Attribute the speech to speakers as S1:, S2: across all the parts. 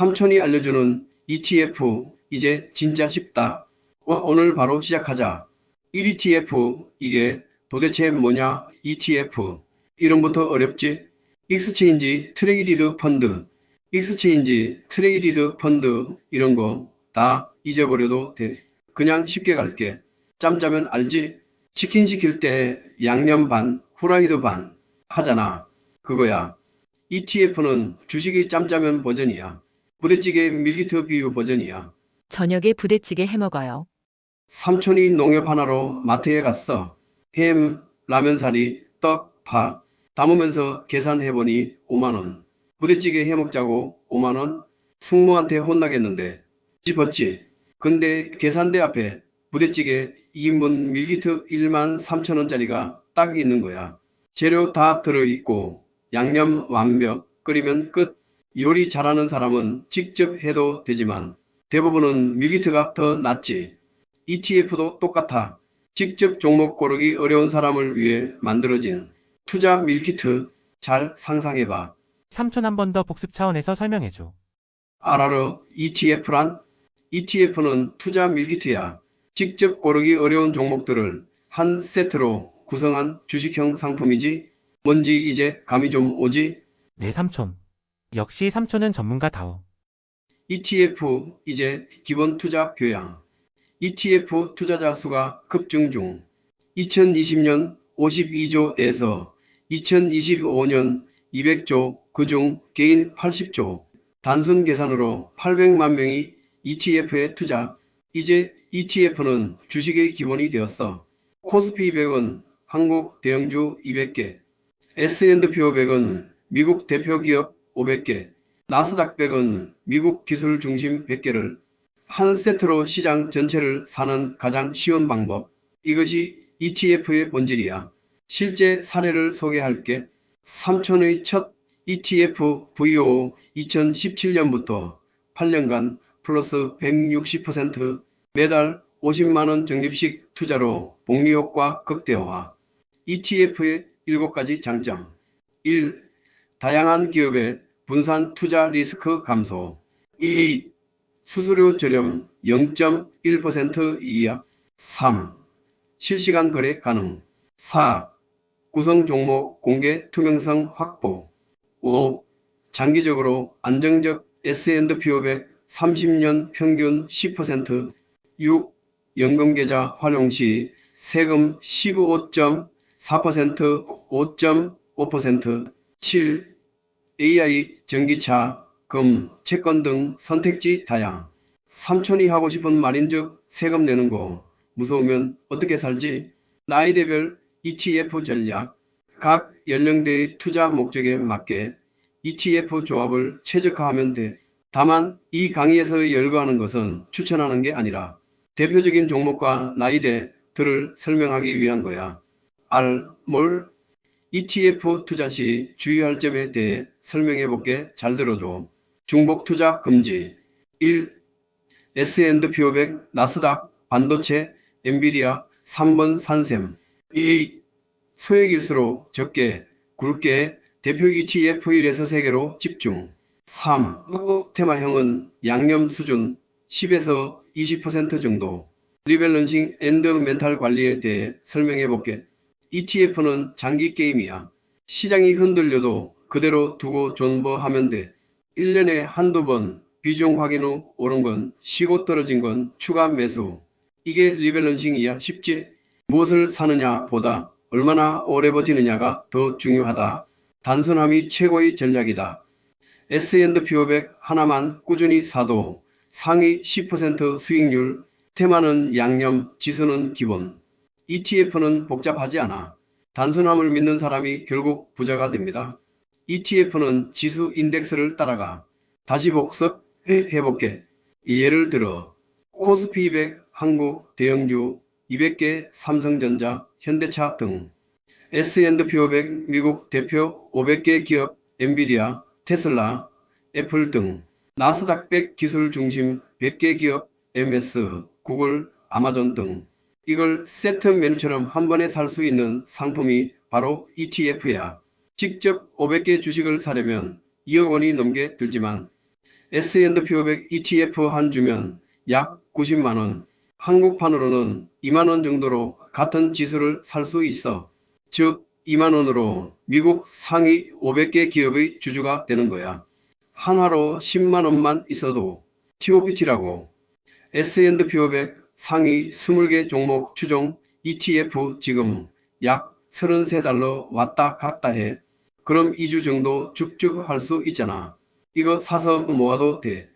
S1: 삼촌이 알려주는 ETF 이제 진짜 쉽다. 오늘 바로 시작하자. 1ETF 이게 도대체 뭐냐? ETF 이름부터 어렵지? 익스체인지 트레이디드 펀드, 익스체인지 트레이디드 펀드 이런 거 다 잊어버려도 돼. 그냥 쉽게 갈게. 짬짜면 알지? 치킨 시킬 때 양념 반, 후라이드 반 하잖아. 그거야. ETF는 주식이 짬짜면 버전이야. 부대찌개 밀키트 비유 버전이야.
S2: 저녁에 부대찌개 해먹어요.
S1: 삼촌이 농협 하나로 마트에 갔어. 햄, 라면사리, 떡, 파 담으면서 계산해보니 5만원. 부대찌개 해먹자고 5만원? 숙모한테 혼나겠는데 싶었지. 근데 계산대 앞에 부대찌개 2인분 밀키트 1만 3천원짜리가 딱 있는 거야. 재료 다 들어있고 양념 완벽 끓이면 끝. 요리 잘하는 사람은 직접 해도 되지만 대부분은 밀키트가 더 낫지. ETF도 똑같아. 직접 종목 고르기 어려운 사람을 위해 만들어진 투자 밀키트. 잘 상상해봐.
S3: 삼촌 한 번 더 복습 차원에서 설명해줘.
S1: 알아러 ETF란? ETF는 투자 밀키트야. 직접 고르기 어려운 종목들을 한 세트로 구성한 주식형 상품이지. 뭔지 이제 감이 좀 오지?
S3: 네, 삼촌. 역시 삼촌은 전문가다워.
S1: ETF 이제 기본 투자 교양. ETF 투자자 수가 급증 중. 2020년 52조에서 2025년 200조, 그중 개인 80조. 단순 계산으로 800만 명이 ETF에 투자. 이제 ETF는 주식의 기본이 되었어. 코스피 100은 한국 대형주 200개, S&P 500은 미국 대표 기업 500개, 나스닥 100은 미국 기술 중심 100개를 한 세트로 시장 전체를 사는 가장 쉬운 방법. 이것이 ETF의 본질이야. 실제 사례를 소개할게. 삼촌의 첫 ETF VO 2017년부터 8년간 플러스 160% 매달 50만원 적립식 투자로 복리효과 극대화. ETF의 7가지 장점. 1. 다양한 기업의 분산 투자 리스크 감소. 2. 수수료 저렴 0.1% 이하. 3. 실시간 거래 가능. 4. 구성 종목 공개 투명성 확보. 5. 장기적으로 안정적 S&P 500 30년 평균 10%. 6. 연금계좌 활용 시 세금 15.4%, 5.5%. 7. AI, 전기차, 금, 채권 등 선택지 다양. 삼촌이 하고 싶은 말인즉 세금 내는 거 무서우면 어떻게 살지? 나이대별 ETF 전략. 각 연령대의 투자 목적에 맞게 ETF 조합을 최적화하면 돼. 다만 이 강의에서 열거하는 것은 추천하는 게 아니라 대표적인 종목과 나이대들을 설명하기 위한 거야. 뭘? ETF 투자 시 주의할 점에 대해 설명해 볼게. 잘 들어줘. 중복 투자 금지. 1. S&P 500, 나스닥, 반도체, 엔비디아, 3번 산셈. 2. 소액일수록 적게, 굵게 대표 ETF 1에서 3개로 집중. 3. 테마형은 양념 수준 10에서 20% 정도. 리밸런싱 앤드 멘탈 관리에 대해 설명해 볼게. ETF는 장기 게임이야. 시장이 흔들려도 그대로 두고 존버하면 돼. 1년에 한두 번 비중 확인 후 오른 건 쉬고 떨어진 건 추가 매수. 이게 리밸런싱이야. 쉽지? 무엇을 사느냐 보다 얼마나 오래 버티느냐가 더 중요하다. 단순함이 최고의 전략이다. S&P 500 하나만 꾸준히 사도 상위 10% 수익률. 테마는 양념, 지수는 기본. ETF는 복잡하지 않아. 단순함을 믿는 사람이 결국 부자가 됩니다. ETF는 지수 인덱스를 따라가. 다시 복습해볼게. 예를 들어 코스피 200 한국 대형주 200개 삼성전자, 현대차 등. S&P 500 미국 대표 500개 기업 엔비디아, 테슬라, 애플 등. 나스닥 100 기술 중심 100개 기업 MS, 구글, 아마존 등. 이걸 세트 메뉴처럼 한 번에 살 수 있는 상품이 바로 ETF야. 직접 500개 주식을 사려면 2억 원이 넘게 들지만 S&P 500 ETF 한 주면 약 90만 원, 한국판으로는 2만 원 정도로 같은 지수를 살 수 있어. 즉 2만 원으로 미국 상위 500개 기업의 주주가 되는 거야. 한화로 10만 원만 있어도 TOPT라고. S&P 500 상위 20개 종목 추종 ETF 지금 약 33달러 왔다 갔다 해. 그럼 2주 정도 쭉쭉 할 수 있잖아. 이거 사서 모아도 돼.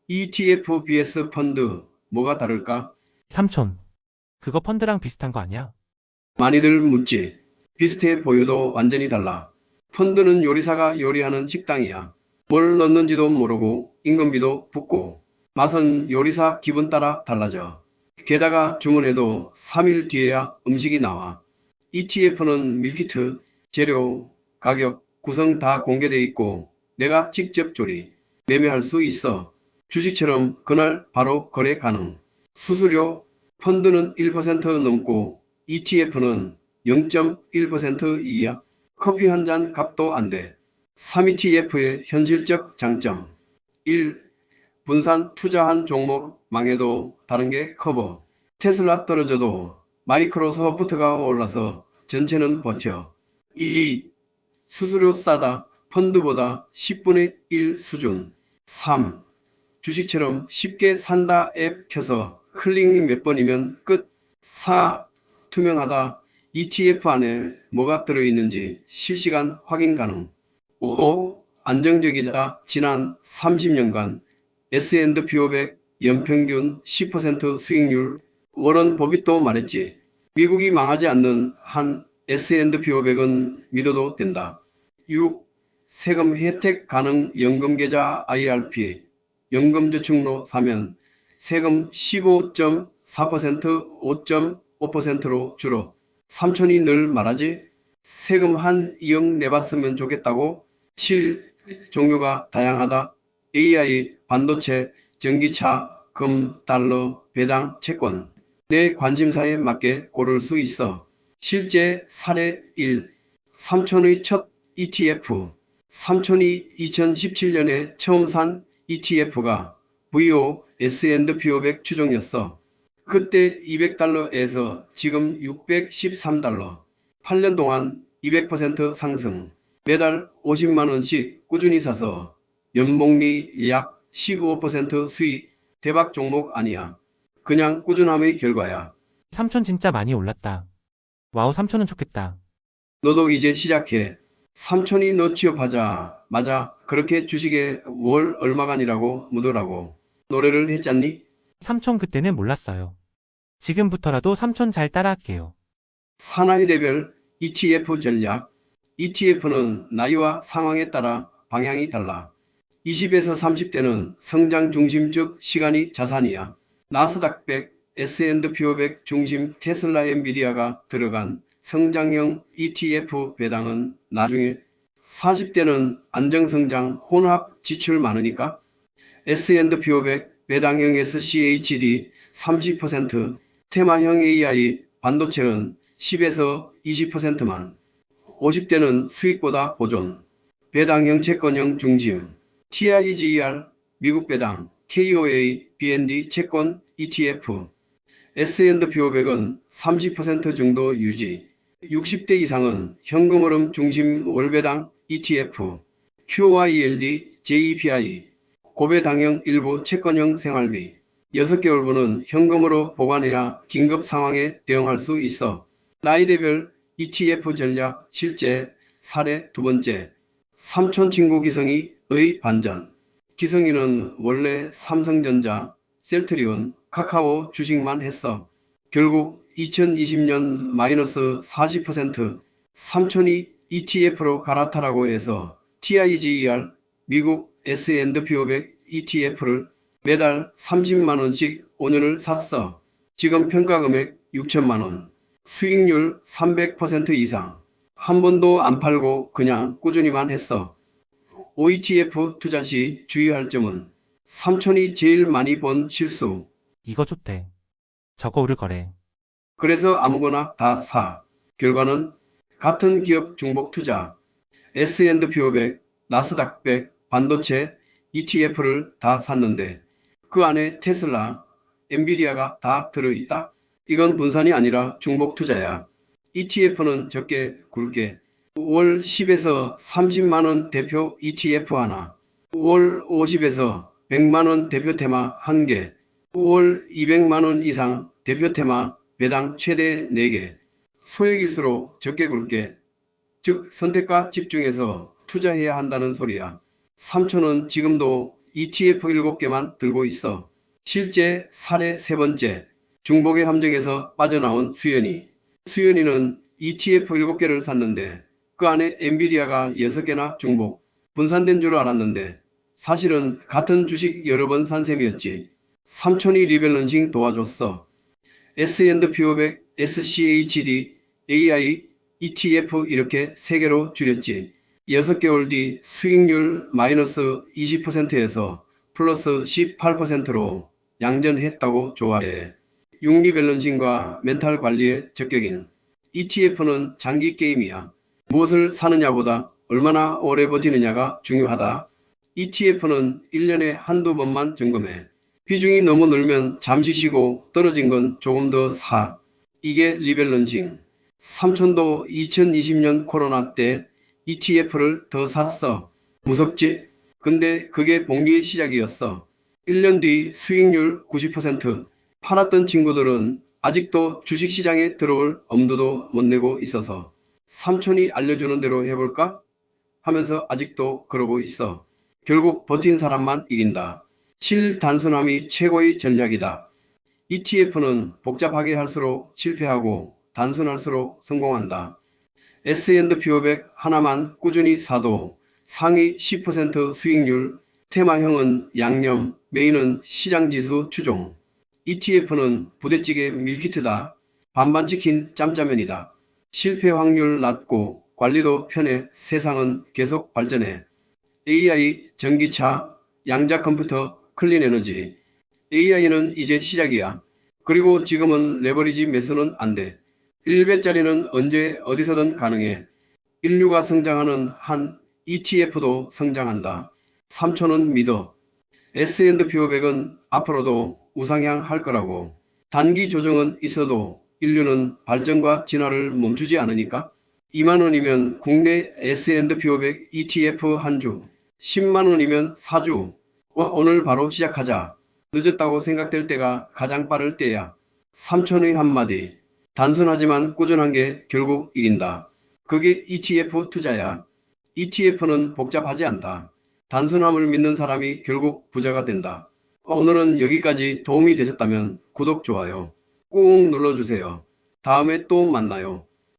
S1: ETF vs 펀드 뭐가 다를까?
S3: 삼촌. 그거 펀드랑 비슷한 거 아니야?
S1: 많이들 묻지. 비슷해 보여도 완전히 달라. 펀드는 요리사가 요리하는 식당이야. 뭘 넣는지도 모르고 인건비도 붙고 맛은 요리사 기분 따라 달라져. 게다가 주문해도 3일 뒤에야 음식이 나와. ETF는 밀키트, 재료, 가격, 구성 다 공개돼 있고 내가 직접 조리, 매매할 수 있어. 주식처럼 그날 바로 거래 가능. 수수료, 펀드는 1% 넘고 ETF는 0.1% 이하. 커피 한 잔 값도 안 돼. 3ETF의 현실적 장점. 1. 분산 투자한 종목 망해도 다른 게 커버. 테슬라 떨어져도 마이크로소프트가 올라서 전체는 버텨. 2. 수수료 싸다. 펀드보다 10분의 1 수준. 3. 주식처럼 쉽게 산다 앱 켜서 클릭 몇 번이면 끝. 4. 투명하다. ETF 안에 뭐가 들어있는지 실시간 확인 가능. 5. 안정적이다. 지난 30년간 S&P 500 연평균 10% 수익률. 워런 버핏도 말했지. 미국이 망하지 않는 한 S&P 500은 믿어도 된다. 6. 세금 혜택 가능 연금계좌 IRP. 연금저축로 사면 세금 15.4% 5.5%로 줄어. 삼촌이 늘 말하지. 세금 한 2억 내봤으면 좋겠다고. 7. 종류가 다양하다. AI, 반도체, 전기차, 금, 달러, 배당, 채권. 내 관심사에 맞게 고를 수 있어. 실제 사례 1. 삼촌의 첫 ETF. 삼촌이 2017년에 처음 산 ETF가 VO S&P 500 추종이었어. 그때 200달러에서 지금 613달러. 8년 동안 200% 상승. 매달 50만 원씩 꾸준히 사서 연복리 약 15% 수익. 대박 종목 아니야. 그냥 꾸준함의 결과야.
S3: 삼촌 진짜 많이 올랐다. 와우, 삼촌은 좋겠다.
S1: 너도 이제 시작해. 삼촌이 너 취업하자. 맞아. 그렇게 주식에 월 얼마간이라고 묻으라고. 노래를 했잖니?
S3: 삼촌 그때는 몰랐어요. 지금부터라도 삼촌 잘 따라할게요.
S1: 사나이대별 ETF 전략. ETF는 나이와 상황에 따라 방향이 달라. 20에서 30대는 성장 중심적 시간이 자산이야. 나스닥 100, S&P 500 중심 테슬라 엔비디아가 들어간 성장형 ETF 배당은 나중에. 40대는 안정성장 혼합 지출 많으니까. S&P 500 배당형 SCHD 30%, 테마형 AI 반도체는 10에서 20%만. 50대는 수익보다 보존. 배당형 채권형 중심. TIGR 미국 배당, KOA BND 채권 ETF. S&P 500은 30% 정도 유지. 60대 이상은 현금 흐름 중심 월배당 ETF. QYLD JPI 고배당형 일부 채권형 생활비. 6개월분은 현금으로 보관해야 긴급 상황에 대응할 수 있어. 나이대별 ETF 전략 실제 사례 두 번째. 삼촌 친구 기성이의 반전. 기성이는 원래 삼성전자, 셀트리온, 카카오 주식만 했어. 결국 2020년 마이너스 40%. 삼촌이 ETF로 갈아타라고 해서 TIGR 미국 S&P 500 ETF를 매달 30만원씩 5년을 샀어. 지금 평가금액 6천만원. 수익률 300% 이상. 한 번도 안 팔고 그냥 꾸준히만 했어. OETF 투자 시 주의할 점은 삼촌이 제일 많이 본 실수.
S3: 이거 좋대. 저거 오를 거래.
S1: 그래서 아무거나 다 사. 결과는 같은 기업 중복 투자. S&P 500, 나스닥 100, 반도체 ETF를 다 샀는데 그 안에 테슬라, 엔비디아가 다 들어있다? 이건 분산이 아니라 중복 투자야. ETF는 적게 굵게 월 10에서 30만원 대표 ETF 하나, 월 50에서 100만원 대표 테마 1개, 월 200만원 이상 대표 테마 배당 최대 4개. 소액일수록 적게 굵게, 즉 선택과 집중해서 투자해야 한다는 소리야. 삼촌은 지금도 ETF 7개만 들고 있어. 실제 사례 세 번째, 중복의 함정에서 빠져나온 수연이. 수연이는 ETF 7개를 샀는데 그 안에 엔비디아가 6개나 중복, 분산된 줄 알았는데 사실은 같은 주식 여러 번 산 셈이었지. 삼촌이 리밸런싱 도와줬어. S&P 500, SCHD, AI, ETF 이렇게 3개로 줄였지. 6개월 뒤 수익률 마이너스 20%에서 플러스 18%로 양전했다고 좋아해. 육리 밸런싱과 멘탈 관리에 적격인 ETF는 장기 게임이야. 무엇을 사느냐보다 얼마나 오래 버티느냐가 중요하다. ETF는 1년에 한두 번만 점검해. 비중이 너무 늘면 잠시 쉬고 떨어진 건 조금 더 사. 이게 리밸런싱. 삼촌도 2020년 코로나 때 ETF를 더 샀어. 무섭지? 근데 그게 복리의 시작이었어. 1년 뒤 수익률 90%. 팔았던 친구들은 아직도 주식시장에 들어올 엄두도 못 내고 있어서 삼촌이 알려주는 대로 해볼까? 하면서 아직도 그러고 있어. 결국 버틴 사람만 이긴다. 실단순함이 최고의 전략이다. ETF는 복잡하게 할수록 실패하고 단순할수록 성공한다. S&P 500 하나만 꾸준히 사도 상위 10% 수익률, 테마형은 양념, 메인은 시장지수 추종. ETF는 부대찌개 밀키트다. 반반 치킨 짬짜면이다. 실패 확률 낮고 관리도 편해. 세상은 계속 발전해. AI, 전기차, 양자 컴퓨터, 클린 에너지. AI는 이제 시작이야. 그리고 지금은 레버리지 매수는 안 돼. 1배짜리는 언제 어디서든 가능해. 인류가 성장하는 한 ETF도 성장한다. 삼촌은 믿어. S&P 500은 앞으로도 우상향 할 거라고. 단기 조정은 있어도 인류는 발전과 진화를 멈추지 않으니까. 2만원이면 국내 S&P 500 ETF 한 주, 10만원이면 4주. 오늘 바로 시작하자. 늦었다고 생각될 때가 가장 빠를 때야. 삼촌의 한마디. 단순하지만 꾸준한 게 결국 이긴다. 그게 ETF 투자야. ETF는 복잡하지 않다. 단순함을 믿는 사람이 결국 부자가 된다. 오늘은 여기까지 도움이 되셨다면 구독, 좋아요 꾹 눌러주세요. 다음에 또 만나요.